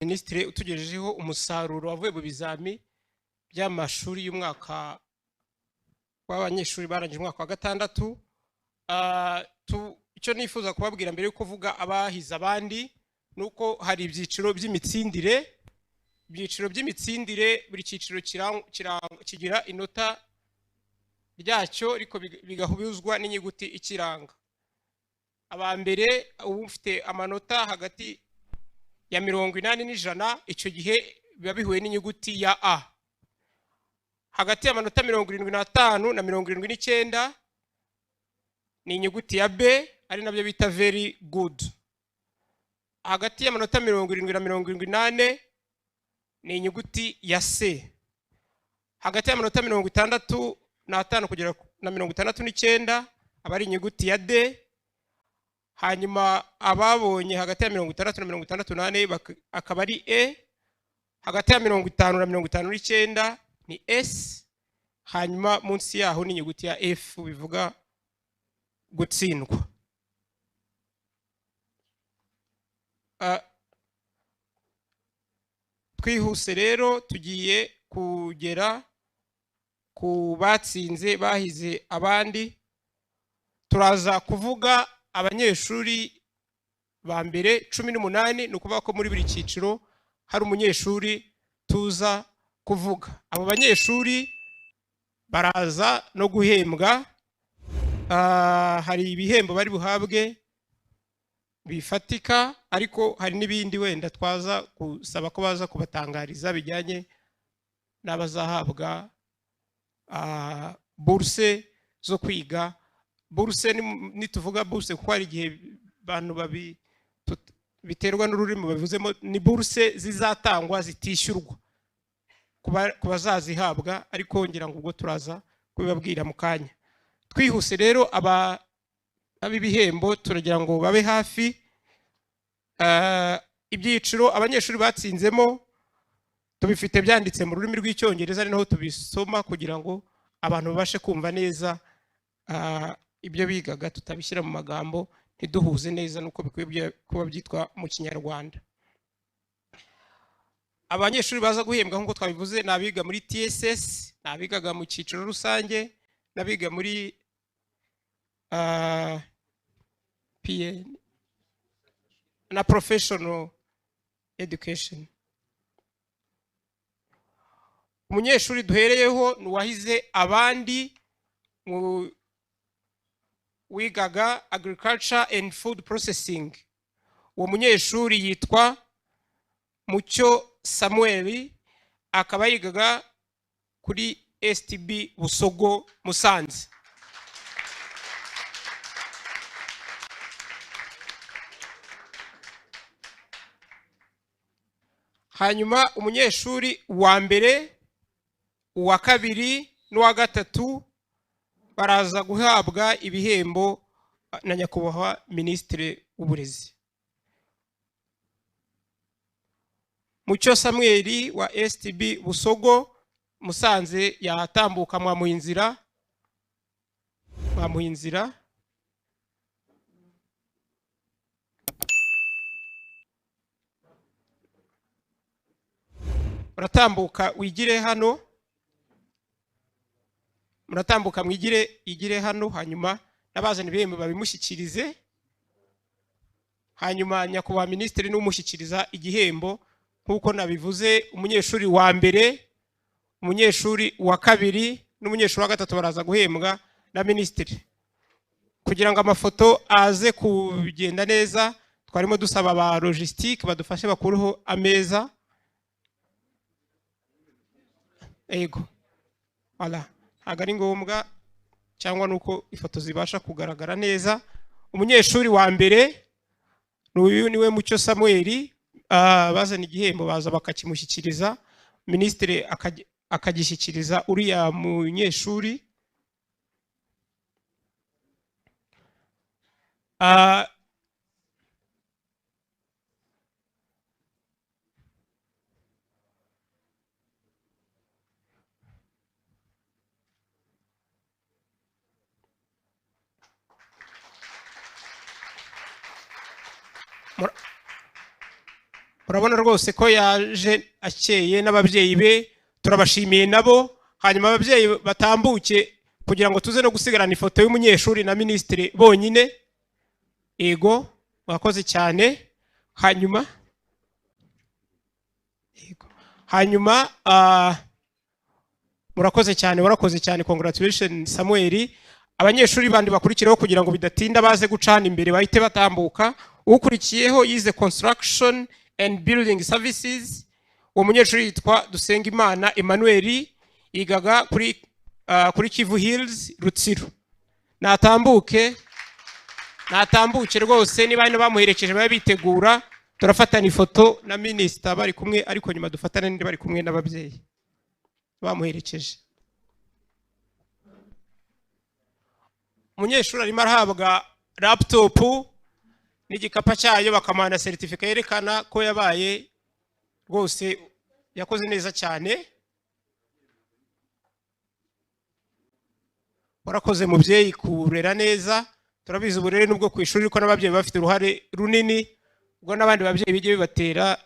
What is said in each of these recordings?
Minisitiri utugejejeho umusaruro wavuye mu bizami by'amashuri y'umwaka w'abanyeshuri barangije umwaka wa gatandatu. Icyo nifuza kubabwira mbere yuko vuga abahize abandi nuko hari ibyiciro by'imitsindire. Ibyiciro by'imitsindire buri cyiciro kigira inota ryacyo ariko bigahubuzwa n'inyuguti ikiranga. Abambere ufite amanota hagati ya 80 n'ijana, icyo gihe biba bihuye n'inyuguti ya A. Hagati y'amanota 75 na 79 ni inyuguti ya B, ari nabyo bita very good. Hagati y'amanota 70 na 78 ni inyuguti ya C. Hagati y'amanota 65 kugera na 69 aba ari inyuguti ya D. Hanyuma ababonye hagati ya 60 na 68 akaba ari E. Hagati ya 50 na 59 ni S. Hanyuma munsi yaho ni inyuguti ya F, bivuga gutsindwa. Twihuse rero tugiye kugera ku batsinze bahize abandi. Turaza kuvuga abanyeshuri ba mbere 18, ni ukuvuga ko muri buri cyiciro hari umunyeshuri tuza kuvuga. Abo banyeshuri baraza no guhembwa. Hari ibihembo bari buhabwe bifatika, ariko hari n'ibindi wenda twaza gusaba ko baza kubatangariza bijyanye n'abazahabwa bourse zo kwiga. Bourse nituvuga bourse kuko hari igihe abantu biterwa n'ururimi babivuzemo, ni bourse zizatangwa zitishyurwa ku bazazihabwa, ariko ngira ngo ubwo turaza kubibabwira mu kanya. Twihuse rero ab'ibihembo turagira ngo babe hafi. Ibyiciro abanyeshuri batsinzemo tubifite byanditse mu rurimi rw'icyongereza, ari naho tubisoma kugira ngo abantu babashe kumva neza ibyo bigaga, tutabishyira mu magambo ntiduhuze neza nuko bikwiye kuba byitwa mu Kinyarwanda. Abanyeshuri baza guhembwa nk'uko twabivuze ni abiga muri TSS, ni abigaga mu cyiciro rusange, n'abiga muri PN na professional education. Umunyeshuri duhereyeho ni uwahize abandi wigaga agriculture and food processing. Uwo munyeshuri yitwa Mucyo Samuel, akaba yigaga kuri STB Busogo Musanze. Hanyuma umunyeshuri wa mbere, uwa kabiri n'uwa gatatu baraza guhabwa ibihembo na nyakubahwa Minisitiri w'Uburezi. Mucyo Samuel wa STB Busogo Musanze yatambuka mwamuha inzira. Muratambuka wigire hano, muratambuka igire hano, hanyuma nabazana ibihembo babimushyikirize. Hanyuma nyakubahwa Minisitiri n'umushyikiriza igihembo nk'uko nabivuze. Umunyeshuri wa mbere, umunyeshuri wa kabiri n'umunyeshuri wa gatatu baraza guhembwa na Minisitiri. Kugira ngo amafoto aze kugenda neza, twarimo dusaba ba logistique badufashe bakureho ameza. Ego, voilà, ntabwo ari ngombwa cyangwa nuko ifoto zibasha kugaragara neza. Umunyeshuri wa mbere n'uyu niwe Mucyo Samuel. Bazana igihembo baza bakakimushyikiriza, Minisitiri akagishyikiriza uriya munyeshuri. urabona rwose ko yaje akeye n'ababyeyi be, turabashimiye nabo. Hanyuma ababyeyi batambuke kugira ngo tuze no gusigarana ifoto y'umunyeshuri na minisitiri bonyine. Ego, wakoze cyane. Hanyuma murakoze cyane, warakoze cyane, congratulations Samuel. Abanyeshuri bandi bakurikiraho kugira ngo bidatinda baze gucana imbere bahite batambuka. Ukurikiyeho yize construction and building services, uwo munyeshuri yitwa Dusengimana Emmanuel, yigaga kuri Kivu Hills Rutsiro. Natambuke rwose, niba hino bamuherekeje babe bitegura, turafatana ifoto na minisita bari kumwe, ariko nyuma dufatana n'indi bari kumwe n'ababyeyi bamuherekeje. Umunyeshuri arimo arahabwa laptop n'igikapa cyayo, bakamana certificate yerekana ko yabaye rwose yakoze neza cyane. Warakoze mubyeyi kurera neza. Turabizi uburere nubwo ku ishuri ko n'ababyeyi bafite uruhare runini, ubwo n'abandi babyeyi bijye bibatera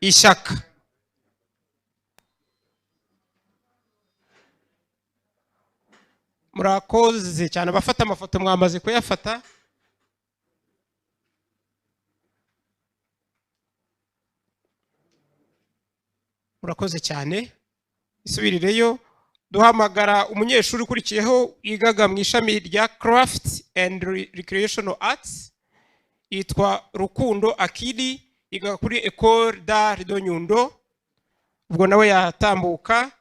ishyaka. Murakoze cyane. Abafata amafoto mwamaze kuyafata. Murakoze cyane. Isubirireyo. Duhamagara umunyeshuri ukurikiyeho yigaga mu ishami rya Craft and Recreational Arts, yitwa Rukundo Akili, yigaga kuri École d'Art de Nyundo. Ubwo nawe yatambuka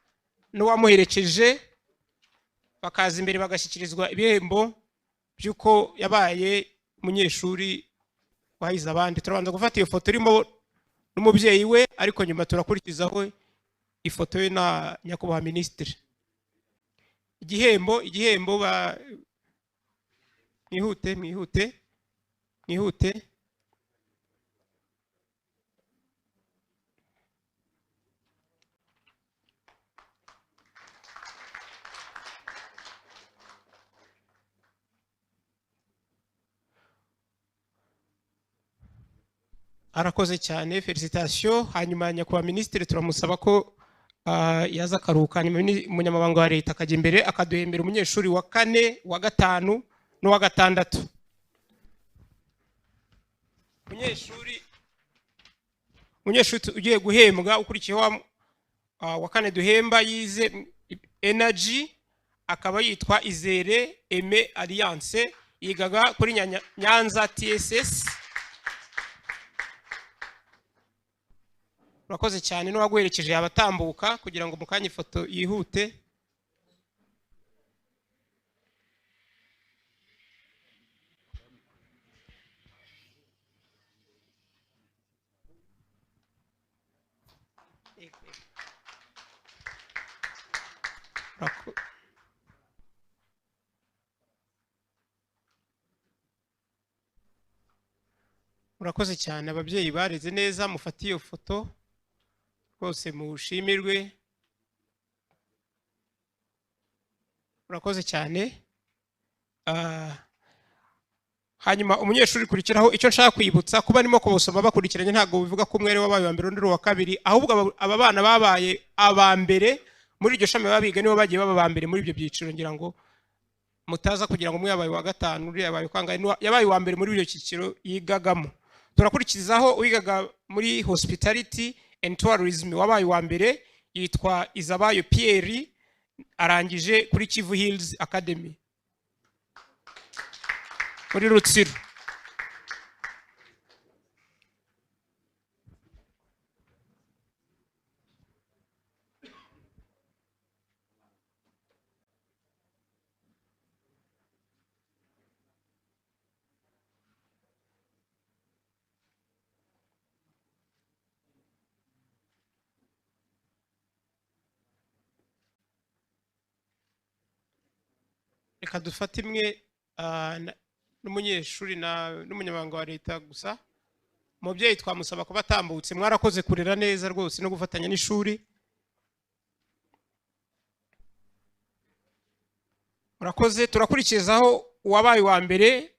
n'uwamuherekeje bakaza imbere bagashyikirizwa ibihembo by'uko yabaye umunyeshuri wahize abandi. Turabanza gufata iyo foto irimo n'umubyeyi we, ariko nyuma turakurikizaho ifoto ye na nyakubahwa minisitiri. Igihembo mwihute. Arakoze cyane, felicitation. Hanyuma nyakubahwa minisitiri turamusaba ko yaza akaruhuka, umunyamabanga wa leta akajya imbere akaduhembera umunyeshuri wa 4, wa 5 n'uwa 6. Umunyeshuri ugiye guhembwa ukurikiyeho wa 4 duhemba yize energy, akaba yitwa Izere Aime Alliance, yigaga kuri Nyanza TSS. Urakoze cyane. N'uwaguherekeje yabatambuka kugira ngo mukanye ifoto yihute. Urakoze cyane. Ababyeyi bareze neza, mufate iyo foto rwose mushimirwe. Urakoze cyane. Hanyuma umunyeshuri kurikiraho, icyo nshaka kwibutsa kuba arimo kubusoma bakurikiranye ntabwo bivuga ko umwe ari wabaye wa mbere undi wa kabiri, ahubwo aba bana babaye abambere muri iryo shami babiga nibo bagiye baba abambere muri ibyo byiciro. Ngira ngo mutaza kugira ngo umwe yabaye wa 5 uri yabaye kangahe, yabaye wa mbere muri ibyo cyiciro yigagamo. Turakurikizaho uwigaga muri hospitality and tourism, wabaye wa mbere yitwa Izabayo Pierre, arangije kuri Kivu Hills Academy muri Rutsiro. Reka dufate imwe n'umunyeshuri n'umunyamabanga wa leta gusa. Umubyeyi twamusaba kuba atambutse. Mwarakoze kurera neza rwose no gufatanya n'ishuri. Murakoze. Turakurikizaho uwabaye wa mbere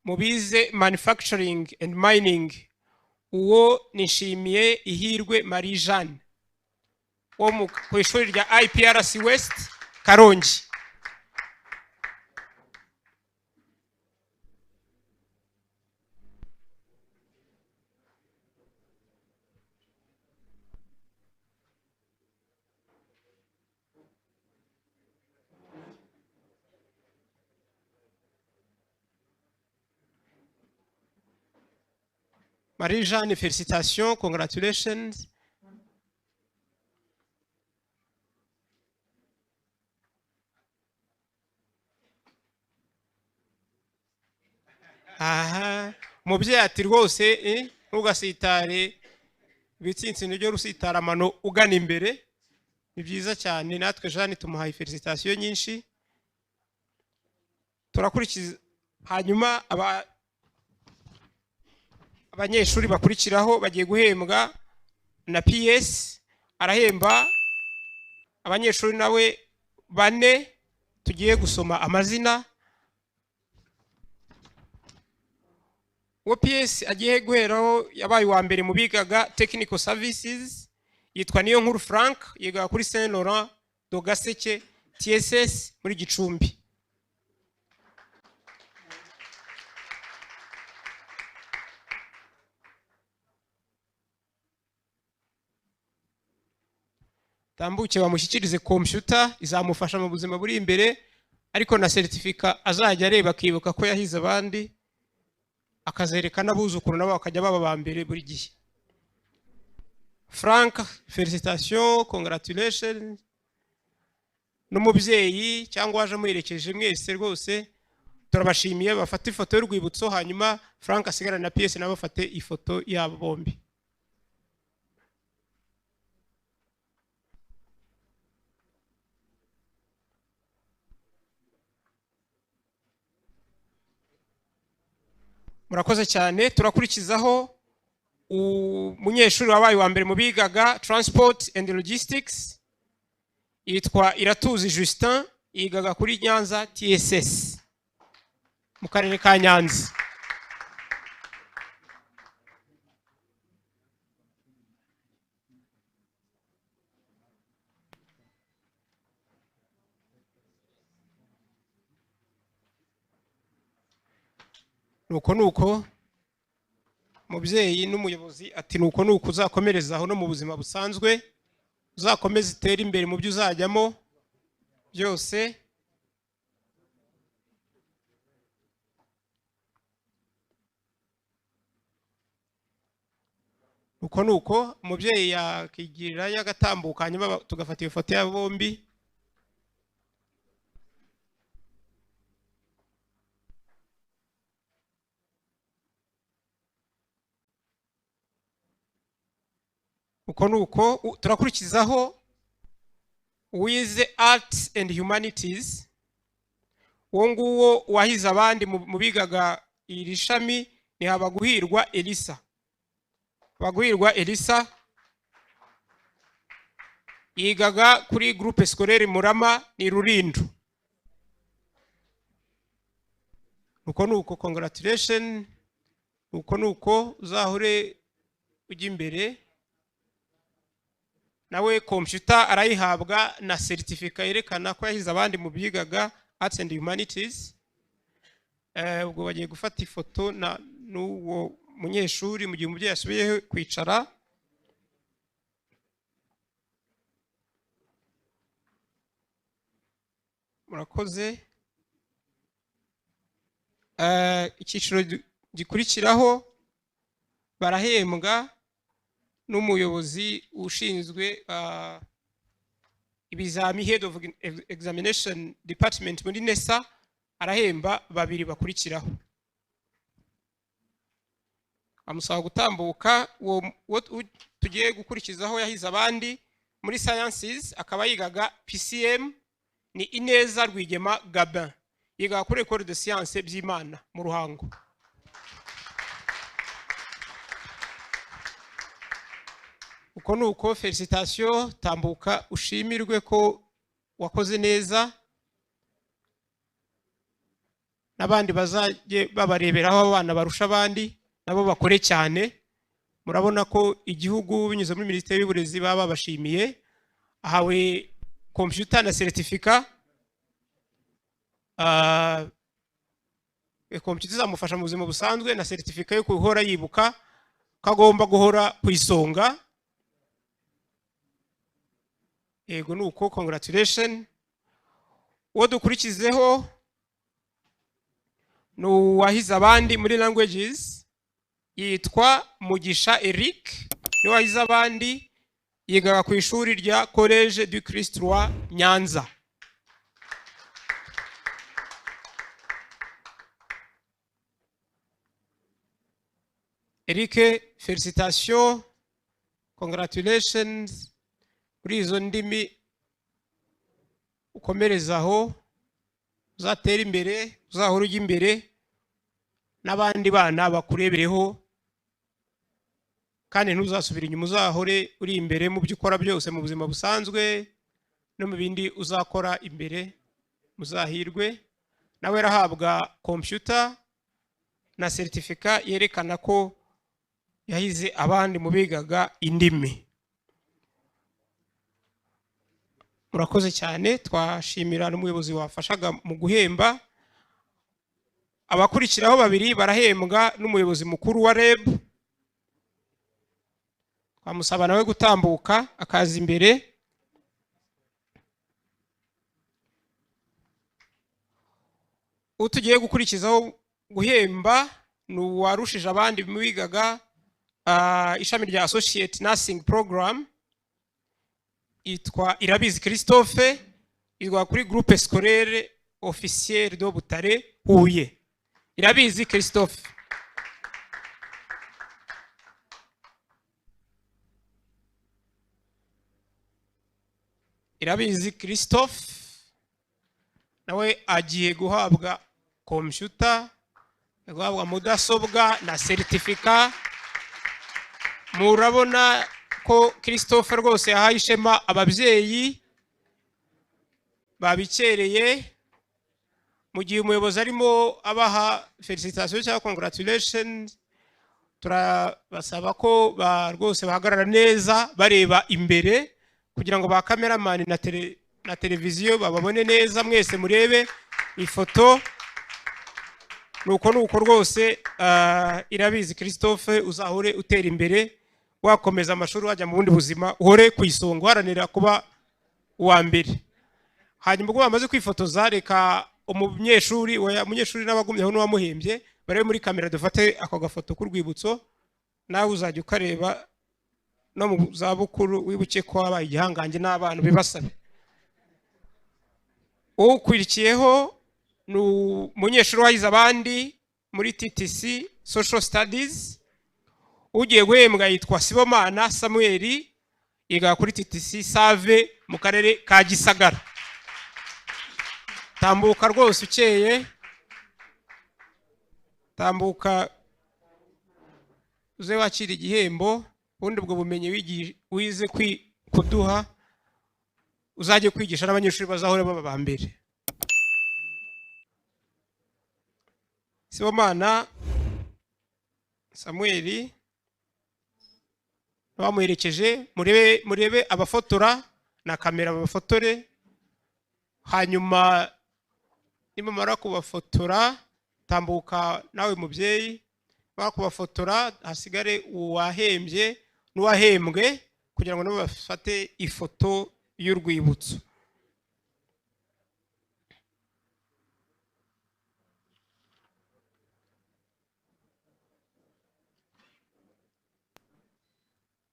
mu bize manufacturing and mining, uwo nishimiye Ihirwe Marie Jeanne wo ku ishuri rya IPRC West Karongi. Marie Jeanne, félicitations, congratulations. Aha, umubyeyi ati rwose ntugasitare ibitsinsi nibyo rusitara amano ugana imbere. Ni byiza cyane, natwe Jeanne tumuhaye félicitations nyinshi. Turakurikiza hanyuma abanyeshuri bakurikiraho bagiye guhembwa na PS. Arahemba abanyeshuri nawe 4 tugiye gusoma amazina. Uwo PS agiye guheraho yabaye wa mbere mu bigaga Technical Services yitwa Niyonkuru Frank, yiga kuri Saint Laurent do Gaseke TSS muri Gicumbi. Tambuke bamushyikirize computer izamufasha mu buzima buri imbere, ariko na certificate azajya areba akibuka ko yahize abandi, akazerekana abuzukuru nabo bakajya baba ba mbere buri gihe. Frank, félicitations, congratulations. N'umubyeyi cyangwa waje muherekeje mwese rwose turabashimiye. Bafata ifoto y'urwibutso hanyuma Frank asigara na PS nabo bafate ifoto yabo bombi. Murakoze cyane. Turakurikizaho umunyeshuri wabaye wa mbere mu bigaga Transport and Logistics yitwa Iratuzi Justin, yigaga kuri Nyanza TSS mu karere ka Nyanza. Nuko mubyeyi n'umuyobozi ati nuko uzakomerezaho no mu buzima busanzwe, uzakomeza itere imbere mu byo uzajyamo byose. Nuko umubyeyi yakigirira yagatambuka hanyuma tugafata iyo foto ya bombi. Nuko turakurikizaho wize Arts and Humanities, uwo nguwo wahize abandi mu bigaga iri shami ni Habaguhirwa Elisa. Habaguhirwa Elisa yigaga kuri Groupe Scolaire Murama ni Rulindo. Nuko congratulations. Nuko uzahure ujya imbere. Nawe computer arayihabwa na certificate yerekana ko yahize abandi mu bigaga Arts and Humanities. Ubwo bagiye gufata ifoto n'uwo munyeshuri mu gihe umubyeyi asubiye kwicara. Murakoze. Icyiciro gikurikiraho barahembwa n'umuyobozi ushinzwe ibizami Head of Examination Department muri NESA. Arahemba 2 bakurikiraho. Amusaba gutambuka. Uwo tugiye gukurikizaho yahize abandi muri Sciences akaba yigaga PCM ni Ineza Rwigema Gabin, yigaga kuri École de Sciences by'Imana mu Ruhango. Nuko félicitations, tambuka ushimirwe ko wakoze neza, n'abandi bazaje babareberaho abana barusha abandi nabo bakore cyane murabona ko igihugu binyuze muri Minisiteri y'Uburezi baba babashimiye, ahawe computer na certificate. Computer zamufasha mu buzima busanzwe na certificate yo guhora yibuka kagomba guhora ku isonga. Yego nuko, congratulations. Uwo dukurikizeho no wahize abandi muri languages yitwa Mugisha Eric, ni wahize abandi, yigaga ku ishuri rya Collège du Christ Roi Nyanza. Eric, félicitations, congratulations kuri izo ndimi, ukomerezaho, uzatera imbere, uzahora ujya imbere n'abandi bana bakurebereho, kandi ntuzasubira inyuma, uzahore uri imbere mu byo ukora byose mu buzima busanzwe no mu bindi uzakora imbere. Muzahirwe. Nawe rahabwa computer na certificate yerekana ko yahize abandi mu bigaga indimi. Murakoze cyane. Twashimira n'umuyobozi wafashaga mu guhemba. Abakurikiraho babiri barahembwa n'umuyobozi mukuru wa REB. Twamusaba nawe gutambuka akaza imbere. Utugiye gukurikizaho guhemba n'uwarushije abandi mu bigaga ishami rya Associate Nursing Program, itwa Irabizi Christophe, izwa kuri Groupe Scolaire Officiel de Butare Huye. Irabizi Christophe. Irabizi Christophe nawe agiye guhabwa computer, guhabwa mudasobwa na certificate. Murabona ko Christophe rwose yahaye ishema ababyeyi babikereye. Mu gihe umuyobozi arimo abaha félicitations cyangwa congratulations, turabasaba ko rwose bahagarara neza bareba imbere kugira ngo ba cameraman na televiziyo bababone neza, mwese murebe ifoto. Nuko rwose Irabizi Christophe uzahore utera imbere, wakomeza amashuri wajya mu bundi buzima, uhore ku isonga, uharanira kuba uwa mbere. Hanyuma ubwo bamaze kwifotoza, reka umunyeshuri n'abagumyeho n'uwamuhembye barebe muri kamera dufate ako gafoto k'urwibutso. Nawe uzajya ukareba no mu zabukuru wibuke ko wabaye igihangange n'abana bibasabe. Ukurikiyeho ni umunyeshuri wahize abandi muri TTC Social Studies, ugiye guhembwa yitwa Sibomana Samuel, yiga kuri TTC Save mu karere ka Gisagara. Tambuka rwose ukeye, tambuka uze wakira igihembo, ubundi ubwo bumenyi wize kuduha uzajye kwigisha n'abanyeshuri bazahora baba mbere. Sibomana Samuel bamuherekeje, murebe abafotora na kamera babafotore. Hanyuma nimumara kubafotora, tambuka nawe mubyeyi, bakubafotora hasigare uwahembye n'uwahembwe kugira ngo nabo bafate ifoto y'urwibutso.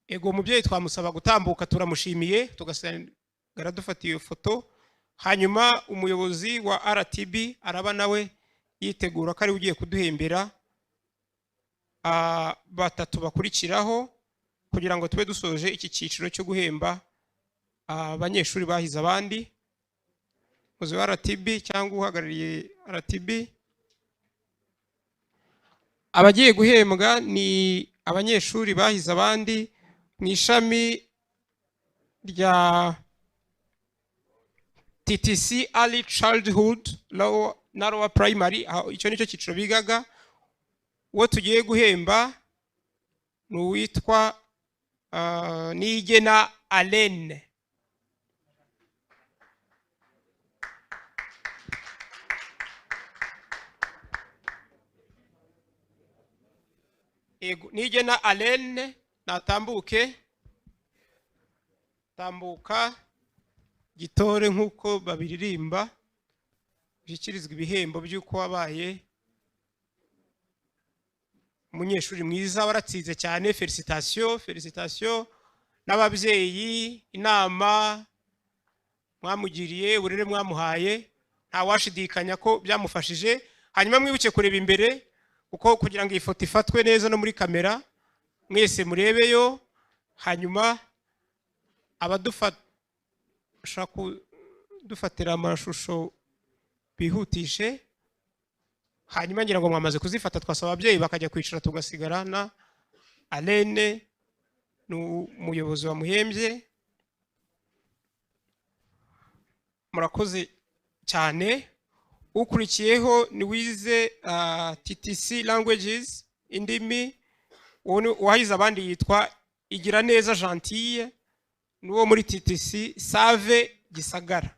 Ego mubyeyi twamusaba gutambuka, turamushimiye, tugasigara dufatiye iyo foto. Hanyuma umuyobozi wa RTB araba nawe yitegura ko ari ugiye kuduhembera batatu bakurikiraho kugira ngo tube dusoje iki cyiciro cyo guhemba abanyeshuri bahize abandi. Umuyobozi wa RTB cyangwa uhagarariye RTB. Abagiye guhembwa ni abanyeshuri bahize abandi mu ishami rya TTC Early Childhood na Lower Primary, icyo nicyo cyiciro bigaga. Uwo tugiye guhemba ni uwitwa Niyigena Alene. Niyigena Alene natambuke, tambuka gitore nk'uko babiririmba, bishyikirizwa ibihembo by'uko wabaye umunyeshuri mwiza, waratsinze cyane. Felicitation n'ababyeyi, inama mwamugiriye, uburere mwamuhaye, nta washidikanya ko byamufashije. Hanyuma mwibuke kureba imbere, kuko kugira ngo iyi foto ifatwe neza no muri kamera, mwese murebeyo. Hanyuma abadufasha kudufatira amashusho bihutishe. Hanyuma ngira ngo mwamaze kuzifata, twasaba ababyeyi bakajya kwicara tugasigarana. Alene ni umuyobozi wamuhembye. Murakoze cyane. Ukurikiyeho ni wize TTC languages, indimi. Uwahize abandi yitwa Igiraneza Gentille, n'uwo muri TTC Save Gisagara.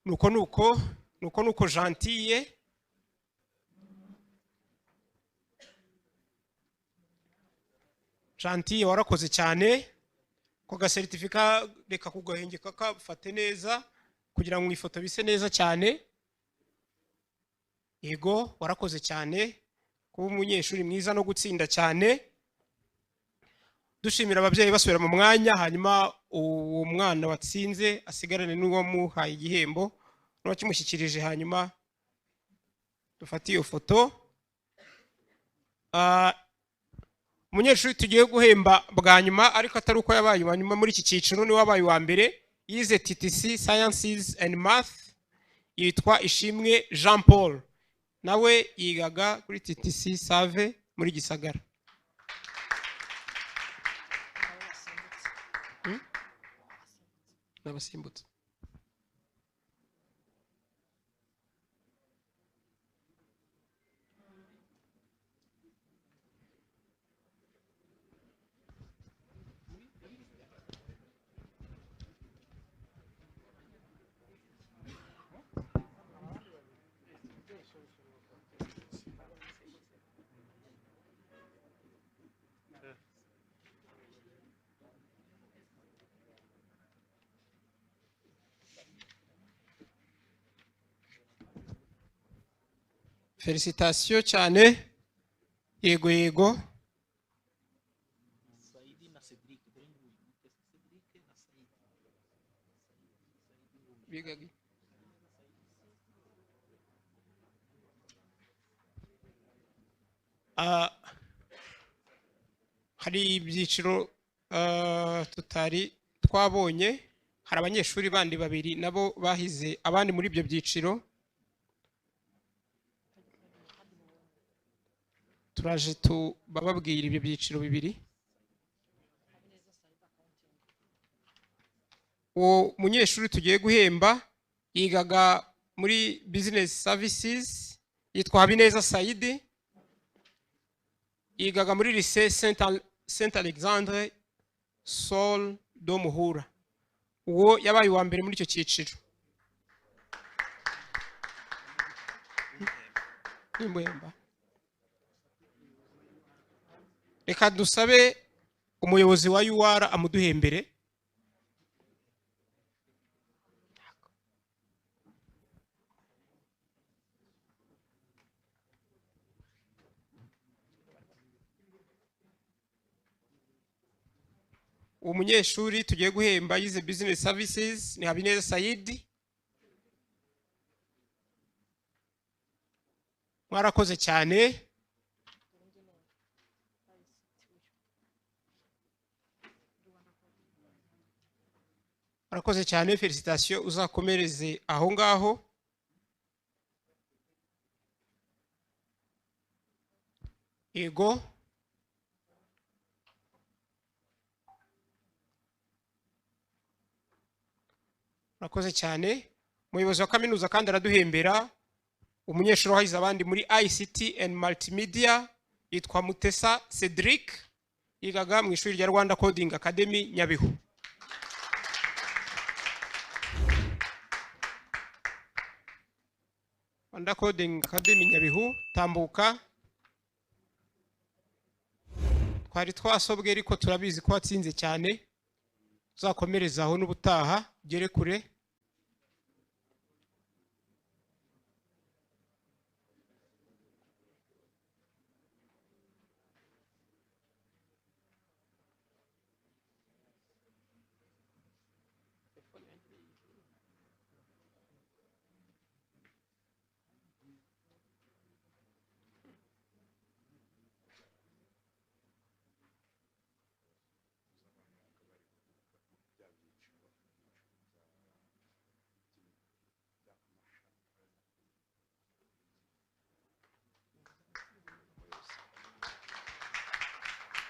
nuko Gentille. Gentille warakoze cyane. Ko gasertifika reka kugahengeka kafate neza kugira ngo ifoto bise neza cyane. Yego warakoze cyane kuba umunyeshuri mwiza no gutsinda cyane. Dushimira ababyeyi basubira mu mwanya, hanyuma uwo mwana watsinze asigarane n'uwo muhaye igihembo n'uwakimushyikirije, hanyuma dufate iyo foto. Umunyeshuri tugiye guhemba bwa nyuma, ariko atari uko yabaye uwa nyuma muri iki cyiciro, ni wabaye uwa mbere. Yize TTC Sciences and Math, yitwa Ishimwe Jean Paul, nawe yigaga kuri TTC Save muri Gisagara. N'abasimbutse. Felicitation cyane. Yego yego. Bigagi. Hari ibyiciro tutari twabonye. Hari abanyeshuri bandi babiri nabo bahize abandi muri ibyo byiciro. Turaje tubababwira ibyo byiciro bibiri. Uwo munyeshuri tugiye guhemba yigaga muri Business Services, yitwa Habineza Saidi. Yigaga muri Lycée Saint Alexandre Sol do Muhura. Uwo yabaye uwa mbere muri icyo cyiciro. Nimbwemba. Reka dusabe umuyobozi wa UR amuduhembere. Umunyeshuri tugiye guhemba yize Business Services ni Habineza Saidi. Mwarakoze cyane. Murakoze cyane, felicitation, uzakomereze aho ngaho. Yego. Murakoze cyane. Umuyobozi wa kaminuza kandi araduhembera umunyeshuri wahize abandi muri ICT and Multimedia yitwa Mutesa Cedric, yigaga mu ishuri rya Rwanda Coding Academy Nyabihu. Rwanda Coding Academy Nyabihu, tambuka. Twari twasobwe ariko turabizi ko watsinze cyane, uzakomereza aho n'ubutaha ugere kure.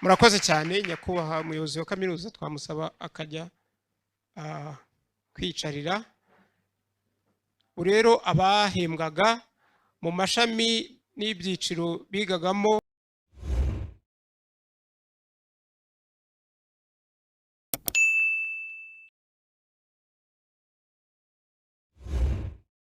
Murakoze cyane nyakubahwa umuyobozi wa kaminuza, twamusaba akajya kwicarira. Urero abahembwaga mu mashami n'ibyiciro bigagamo